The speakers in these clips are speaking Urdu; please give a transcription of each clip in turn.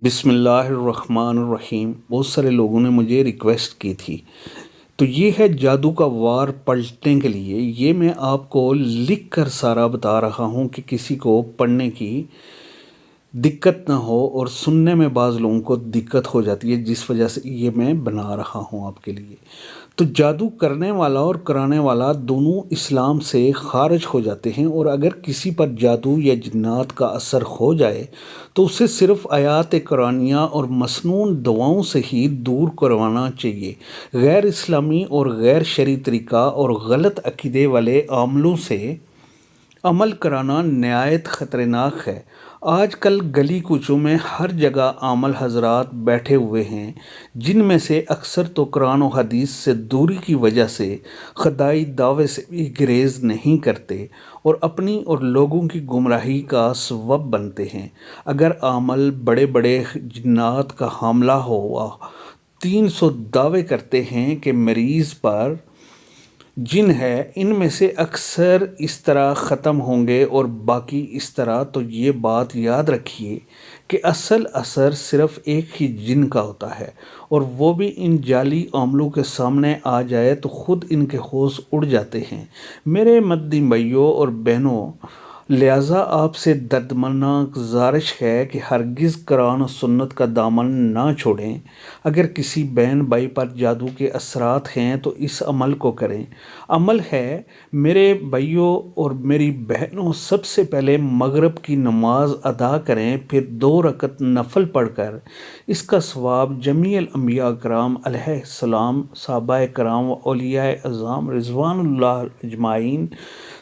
بسم اللہ الرحمن الرحیم۔ بہت سارے لوگوں نے مجھے ریکویسٹ کی تھی، تو یہ ہے جادو کا وار پلٹنے کے لیے۔ یہ میں آپ کو لکھ کر سارا بتا رہا ہوں کہ کسی کو پڑھنے کی دقت نہ ہو، اور سننے میں بعض لوگوں کو دقت ہو جاتی ہے، جس وجہ سے یہ میں بنا رہا ہوں آپ کے لیے۔ تو جادو کرنے والا اور کرانے والا دونوں اسلام سے خارج ہو جاتے ہیں، اور اگر کسی پر جادو یا جنات کا اثر ہو جائے تو اسے صرف آیات قرآنیہ اور مسنون دعاؤں سے ہی دور کروانا چاہیے۔ غیر اسلامی اور غیر شرعی طریقہ اور غلط عقیدے والے عملوں سے عمل کرانا نہایت خطرناک ہے۔ آج کل گلی کوچوں میں ہر جگہ عامل حضرات بیٹھے ہوئے ہیں، جن میں سے اکثر تو قرآن و حدیث سے دوری کی وجہ سے خدائی دعوے سے بھی گریز نہیں کرتے، اور اپنی اور لوگوں کی گمراہی کا سبب بنتے ہیں۔ اگر عامل بڑے بڑے جنات کا حاملہ ہوا 300 دعوے کرتے ہیں کہ مریض پر جن ہے، ان میں سے اکثر اس طرح ختم ہوں گے اور باقی اس طرح، تو یہ بات یاد رکھیے کہ اصل اثر صرف ایک ہی جن کا ہوتا ہے، اور وہ بھی ان جعلی عاملوں کے سامنے آ جائے تو خود ان کے ہوش اڑ جاتے ہیں۔ میرے مدنی بھائیوں اور بہنوں، لہٰذا آپ سے دردناک گزارش ہے کہ ہرگز قرآن و سنت کا دامن نہ چھوڑیں۔ اگر کسی بہن بھائی پر جادو کے اثرات ہیں تو اس عمل کو کریں۔ عمل ہے، میرے بھائیوں اور میری بہنوں، سب سے پہلے مغرب کی نماز ادا کریں، پھر 2 رکعت نفل پڑھ کر اس کا ثواب جمیع الانبیاء کرام علیہ السلام، صحابہ کرام و اولیاء اعظام رضوان اللہ اجمعین،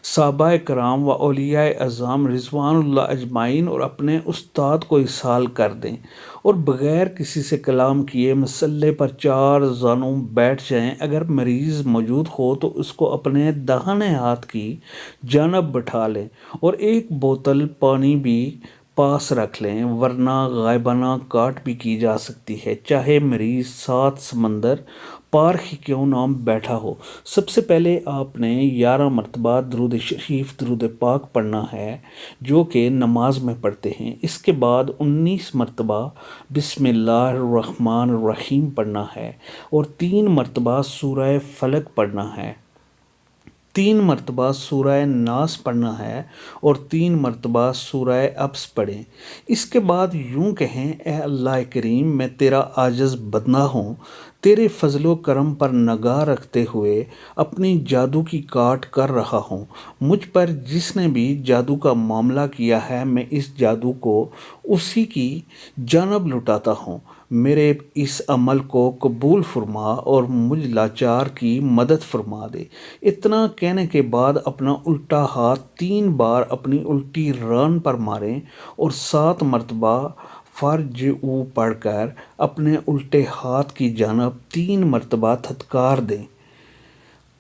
صحابہ کرام و اولیاء اعظام رضوان اللہ اجمعین، اور اپنے استاد کو ایصال کر دیں، اور بغیر کسی سے کلام کیے مصلے پر 4 زانوں بیٹھ جائیں۔ اگر مریض موجود ہو تو اس کو اپنے داہنے ہاتھ کی جانب بٹھا لیں، اور ایک بوتل پانی بھی پاس رکھ لیں، ورنہ غائبانہ کاٹ بھی کی جا سکتی ہے، چاہے مریض 7 سمندر پار ہی کیوں نہ بیٹھا ہو۔ سب سے پہلے آپ نے 11 مرتبہ درود شریف، درود پاک پڑھنا ہے، جو کہ نماز میں پڑھتے ہیں۔ اس کے بعد 19 مرتبہ بسم اللہ الرحمن الرحیم پڑھنا ہے، اور 3 مرتبہ سورہ فلق پڑھنا ہے، 3 مرتبہ سورہ ناس پڑھنا ہے، اور 3 مرتبہ سورہ ابس پڑھیں۔ اس کے بعد یوں کہیں: اے اللہ کریم، میں تیرا عاجز بندہ ہوں، تیرے فضل و کرم پر نگاہ رکھتے ہوئے اپنی جادو کی کاٹ کر رہا ہوں۔ مجھ پر جس نے بھی جادو کا معاملہ کیا ہے، میں اس جادو کو اسی کی جانب لوٹاتا ہوں۔ میرے اس عمل کو قبول فرما اور مجھ لاچار کی مدد فرما دے۔ اتنا کہنے کے بعد اپنا الٹا ہاتھ 3 بار اپنی الٹی ران پر ماریں، اور 7 مرتبہ فرجعوا پڑھ کر اپنے الٹے ہاتھ کی جانب 3 مرتبہ تھتکار دیں۔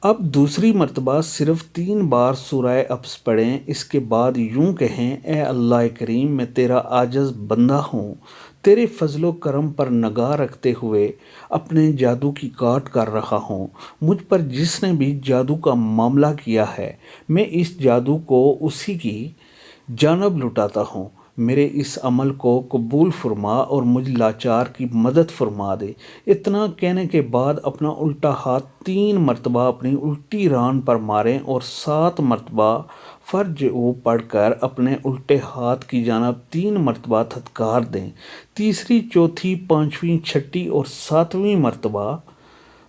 اب دوسری مرتبہ صرف 3 بار سورہ ابس پڑھیں۔ اس کے بعد یوں کہیں: اے اللہ کریم، میں تیرا عاجز بندہ ہوں، تیرے فضل و کرم پر نگاہ رکھتے ہوئے اپنے جادو کی کاٹ کر رہا ہوں۔ مجھ پر جس نے بھی جادو کا معاملہ کیا ہے، میں اس جادو کو اسی کی جانب لوٹاتا ہوں۔ میرے اس عمل کو قبول فرما اور مجھ لاچار کی مدد فرما دے۔ اتنا کہنے کے بعد اپنا الٹا ہاتھ 3 مرتبہ اپنی الٹی ران پر ماریں، اور 7 مرتبہ فرجعوا پڑھ کر اپنے الٹے ہاتھ کی جانب 3 مرتبہ تھتکار دیں۔ تیسری، چوتھی، 5ویں، 6ٹھی اور 7ویں مرتبہ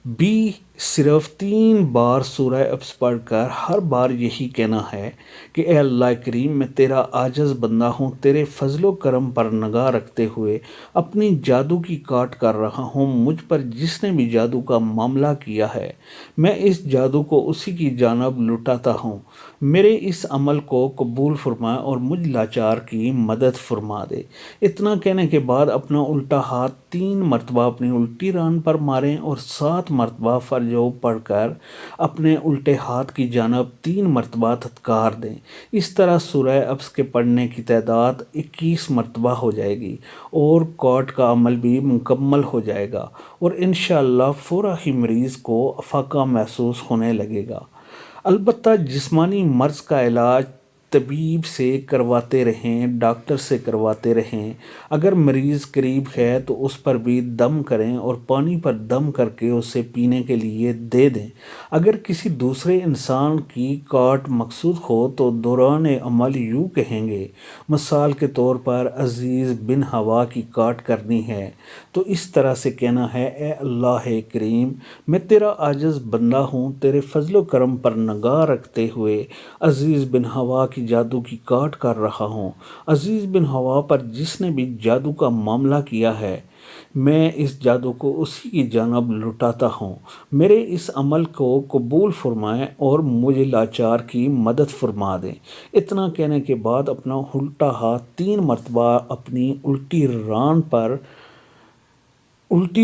بھی صرف 3 بار سورہ ابس پڑھ کر ہر بار یہی کہنا ہے کہ اے اللہ کریم، میں تیرا عاجز بندہ ہوں، تیرے فضل و کرم پر نگاہ رکھتے ہوئے اپنی جادو کی کاٹ کر رہا ہوں۔ مجھ پر جس نے بھی جادو کا معاملہ کیا ہے، میں اس جادو کو اسی کی جانب لوٹاتا ہوں۔ میرے اس عمل کو قبول فرما اور مجھ لاچار کی مدد فرما دے۔ اتنا کہنے کے بعد اپنا الٹا ہاتھ 3 مرتبہ اپنی الٹی ران پر ماریں، اور 7 مرتبہ فرجعوا پڑھ کر اپنے الٹے ہاتھ کی جانب 3 مرتبہ تھتکار دیں۔ اس طرح سورہ ابس کے پڑھنے کی تعداد 21 مرتبہ ہو جائے گی، اور کاٹ کا عمل بھی مکمل ہو جائے گا، اور انشاءاللہ فوراً ہی مریض کو افاقہ محسوس ہونے لگے گا۔ البتہ جسمانی مرض کا علاج طبیب سے کرواتے رہیں، ڈاکٹر سے کرواتے رہیں۔ اگر مریض قریب ہے تو اس پر بھی دم کریں اور پانی پر دم کر کے اسے پینے کے لیے دے دیں۔ اگر کسی دوسرے انسان کی کاٹ مقصود ہو تو دوران عمل یوں کہیں گے، مثال کے طور پر عزیز بن ہوا کی کاٹ کرنی ہے تو اس طرح سے کہنا ہے، اے اللہ کریم، میں تیرا عاجز بندہ ہوں، تیرے فضل و کرم پر نگاہ رکھتے ہوئے عزیز بن ہوا کی جادو کی کاٹ کر رہا ہوں۔ عزیز بن ہوا پر جس نے بھی جادو کا معاملہ کیا ہے، میں اس جادو کو اسی کی جانب لٹاتا ہوں۔ میرے اس عمل کو قبول فرمائیں اور مجھے لاچار کی مدد فرما دیں۔ اتنا کہنے کے بعد اپنا الٹا ہاتھ 3 مرتبہ اپنی الٹی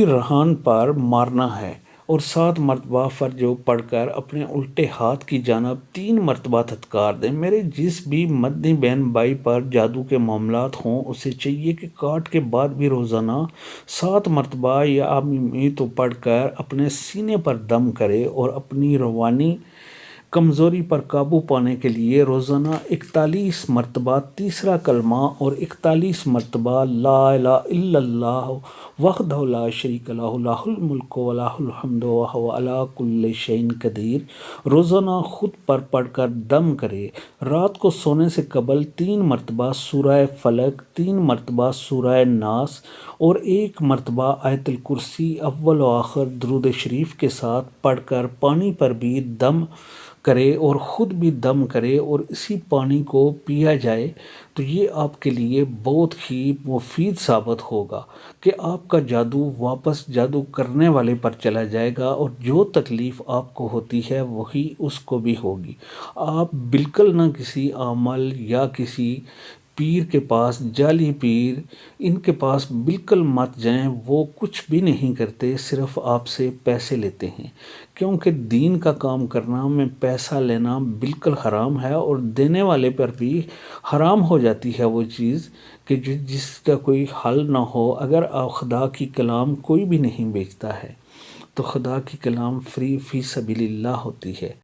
رہان پر مارنا ہے اور 7 مرتبہ فرجو پڑھ کر اپنے الٹے ہاتھ کی جانب 3 مرتبہ دھتکار دیں۔ میرے جس بھی مدنی بہن بھائی پر جادو کے معاملات ہوں، اسے چاہیے کہ کاٹ کے بعد بھی روزانہ 7 مرتبہ یا آمین تو پڑھ کر اپنے سینے پر دم کرے اور اپنی روانی کمزوری پر قابو پانے کے لیے روزانہ 41 مرتبہ تیسرا کلمہ اور 41 مرتبہ لا الہ الا اللہ وحدہ لا شریک لہ لہ الملک و لہ الحمد وہو علی کل شیء قدیر روزانہ خود پر پڑھ کر دم کرے۔ رات کو سونے سے قبل 3 مرتبہ سورہ فلق، 3 مرتبہ سورہ ناس اور 1 مرتبہ آیت الکرسی اول و آخر درود شریف کے ساتھ پڑھ کر پانی پر بھی دم کرے اور خود بھی دم کرے اور اسی پانی کو پیا جائے تو یہ آپ کے لیے بہت ہی مفید ثابت ہوگا کہ آپ کا جادو واپس جادو کرنے والے پر چلا جائے گا اور جو تکلیف آپ کو ہوتی ہے وہی اس کو بھی ہوگی۔ آپ بالکل نہ کسی عامل یا کسی پیر کے پاس، جعلی پیر، ان کے پاس بالکل مت جائیں، وہ کچھ بھی نہیں کرتے، صرف آپ سے پیسے لیتے ہیں، کیونکہ دین کا کام کرنا میں پیسہ لینا بالکل حرام ہے اور دینے والے پر بھی حرام ہو جاتی ہے وہ چیز کہ جس کا کوئی حل نہ ہو۔ اگر آپ خدا کی کلام کوئی بھی نہیں بیچتا ہے تو خدا کی کلام فری فی سبیل اللہ ہوتی ہے۔